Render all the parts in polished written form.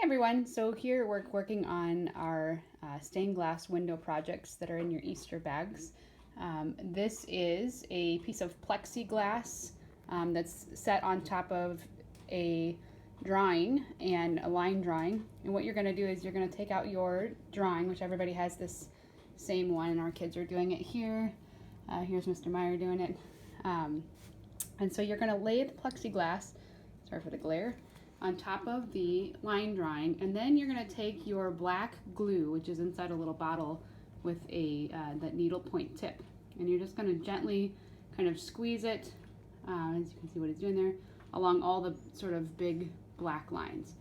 everyone, so here we're working on our stained glass window projects that are in your Easter bags. This is a piece of plexiglass that's set on top of a drawing and a line drawing. And what you're going to do is you're going to take out your drawing, which everybody has this same one, and our kids are doing it here. Here's Mr. Meyer doing it. And so you're going to lay the plexiglass, sorry for the glare, on top of the line drawing, and then you're going to take your black glue, which is inside a little bottle with a that needle point tip, and you're just going to gently kind of squeeze it, as you can see what it's doing there, along all the sort of big black lines.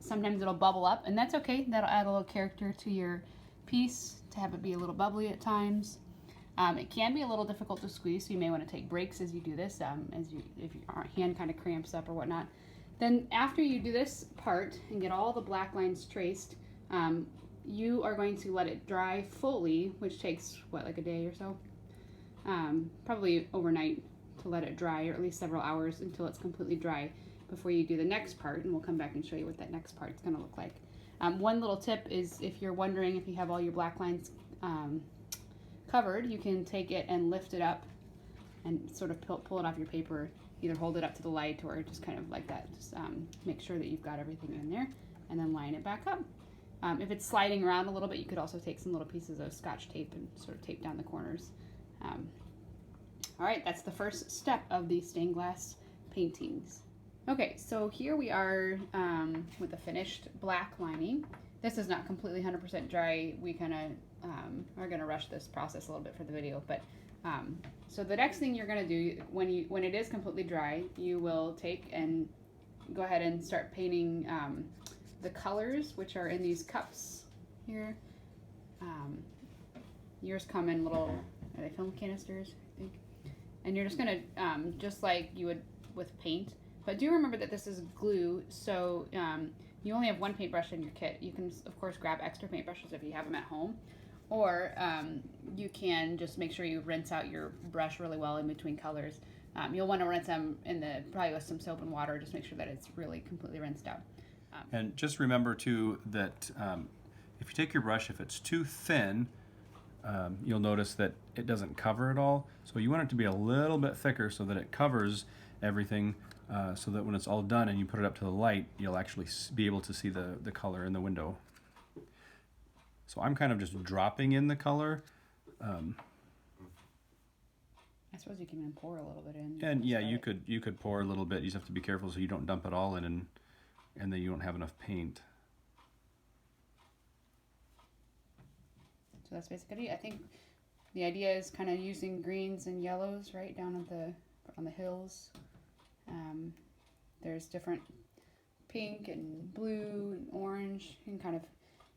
Sometimes it'll bubble up, and that's okay. That'll add a little character to your piece to have it be a little bubbly at times. It can be a little difficult to squeeze, so you may want to take breaks as you do this, if your hand kind of cramps up or whatnot. Then after you do this part and get all the black lines traced, you are going to let it dry fully, which takes, what, like a day or so? Probably overnight to let it dry, or at least several hours until it's completely dry before you do the next part, and we'll come back and show you what that next part's going to look like. One little tip is if you're wondering if you have all your black lines covered, you can take it and lift it up and sort of pull it off your paper. Either hold it up to the light or just kind of like that. Just make sure that you've got everything in there and then line it back up. If it's sliding around a little bit, you could also take some little pieces of Scotch tape and sort of tape down the corners. All right, that's the first step of the stained glass paintings. Okay, so here we are with the finished black lining. This is not completely 100% dry. We kind of are gonna rush this process a little bit for the video, but so the next thing you're going to do when it is completely dry, you will take and go ahead and start painting the colors, which are in these cups here. Yours come in little, are they film canisters, I think? And you're just going to, just like you would with paint, but do remember that this is glue, so you only have one paintbrush in your kit. You can, of course, grab extra paintbrushes if you have them at home. Or you can just make sure you rinse out your brush really well in between colors. You'll want to rinse them probably with some soap and water. Just make sure that it's really completely rinsed out. And just remember too that if you take your brush, if it's too thin, you'll notice that it doesn't cover it all. So you want it to be a little bit thicker so that it covers everything, so that when it's all done and you put it up to the light, you'll actually be able to see the color in the window. So I'm kind of just dropping in the color. I suppose you can even pour a little bit in. And yeah, you could pour a little bit. You just have to be careful so you don't dump it all in and then you don't have enough paint. So that's basically it. I think the idea is kind of using greens and yellows right down on the hills. There's different pink and blue and orange. You can kind of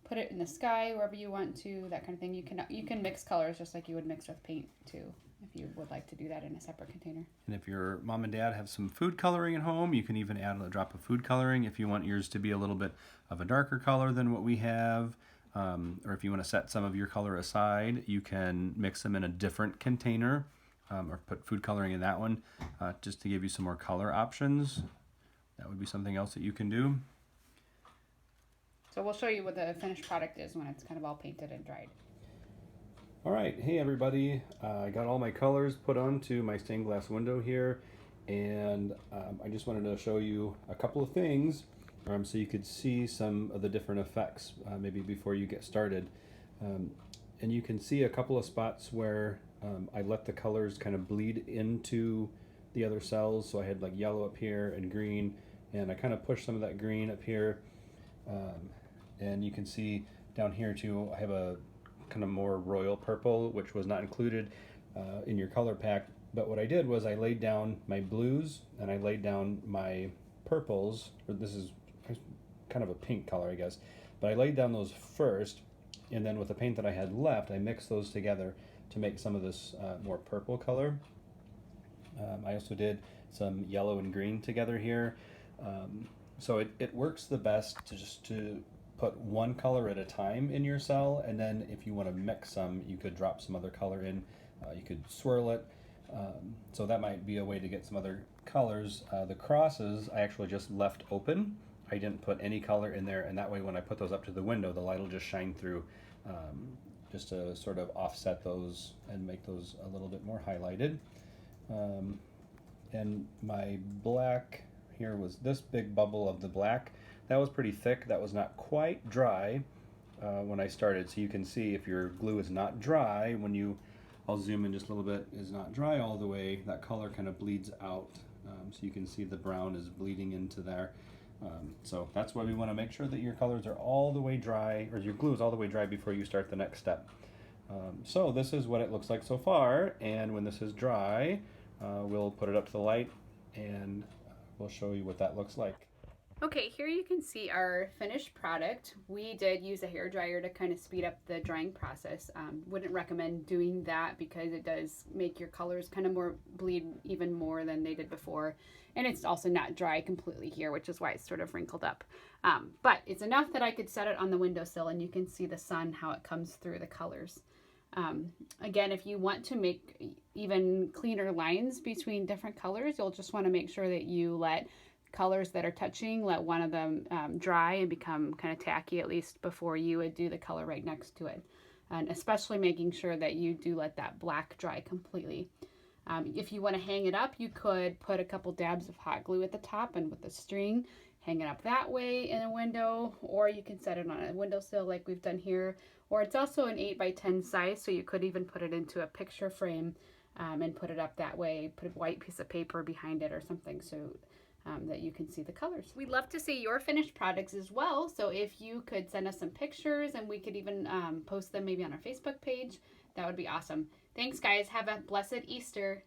put it in the sky wherever you want to, that kind of thing. You can mix colors just like you would mix with paint too, if you would like to do that in a separate container. And if your mom and dad have some food coloring at home, you can even add a drop of food coloring if you want yours to be a little bit of a darker color than what we have. Or if you want to set some of your color aside, you can mix them in a different container, or put food coloring in that one, just to give you some more color options. That would be something else that you can do. So we'll show you what the finished product is when it's kind of all painted and dried. All right, hey everybody, I got all my colors put onto my stained glass window here, and I just wanted to show you a couple of things so you could see some of the different effects maybe before you get started. And you can see a couple of spots where I let the colors kind of bleed into the other cells. So I had like yellow up here and green, and I kind of pushed some of that green up here. And you can see down here too, I have a kind of more royal purple, which was not included in your color pack. But what I did was I laid down my blues and I laid down my purples, or this is kind of a pink color, I guess. But I laid down those first, and then with the paint that I had left, I mixed those together to make some of this more purple color. I also did some yellow and green together here. So it works the best to put one color at a time in your cell, and then if you want to mix some, you could drop some other color in. You could swirl it. So that might be a way to get some other colors. The crosses I actually just left open, I didn't put any color in there, and that way when I put those up to the window, the light will just shine through, just to sort of offset those and make those a little bit more highlighted. And my black here was this big bubble of the black. That was pretty thick. That was not quite dry when I started. So you can see if your glue is not dry, when you, I'll zoom in just a little bit, is not dry all the way, that color kind of bleeds out. So you can see the brown is bleeding into there. So that's why we want to make sure that your colors are all the way dry, or your glue is all the way dry before you start the next step. So this is what it looks like so far, and when this is dry, we'll put it up to the light and we'll show you what that looks like. Okay, here you can see our finished product. We did use a hair dryer to kind of speed up the drying process. Wouldn't recommend doing that because it does make your colors kind of bleed even more than they did before. And it's also not dry completely here, which is why it's sort of wrinkled up. But it's enough that I could set it on the windowsill and you can see the sun, how it comes through the colors. Again, if you want to make even cleaner lines between different colors, you'll just want to make sure that you let colors that are touching, let one of them dry and become kind of tacky, at least before you would do the color right next to it. And especially making sure that you do let that black dry completely. If you want to hang it up, you could put a couple dabs of hot glue at the top and with a string, hang it up that way in a window, or you can set it on a windowsill like we've done here. Or it's also an 8x10 size, so you could even put it into a picture frame and put it up that way, put a white piece of paper behind it or something so that you can see the colors. We'd love to see your finished products as well, so if you could send us some pictures and we could even post them maybe on our Facebook page, that would be awesome. Thanks guys, have a blessed Easter.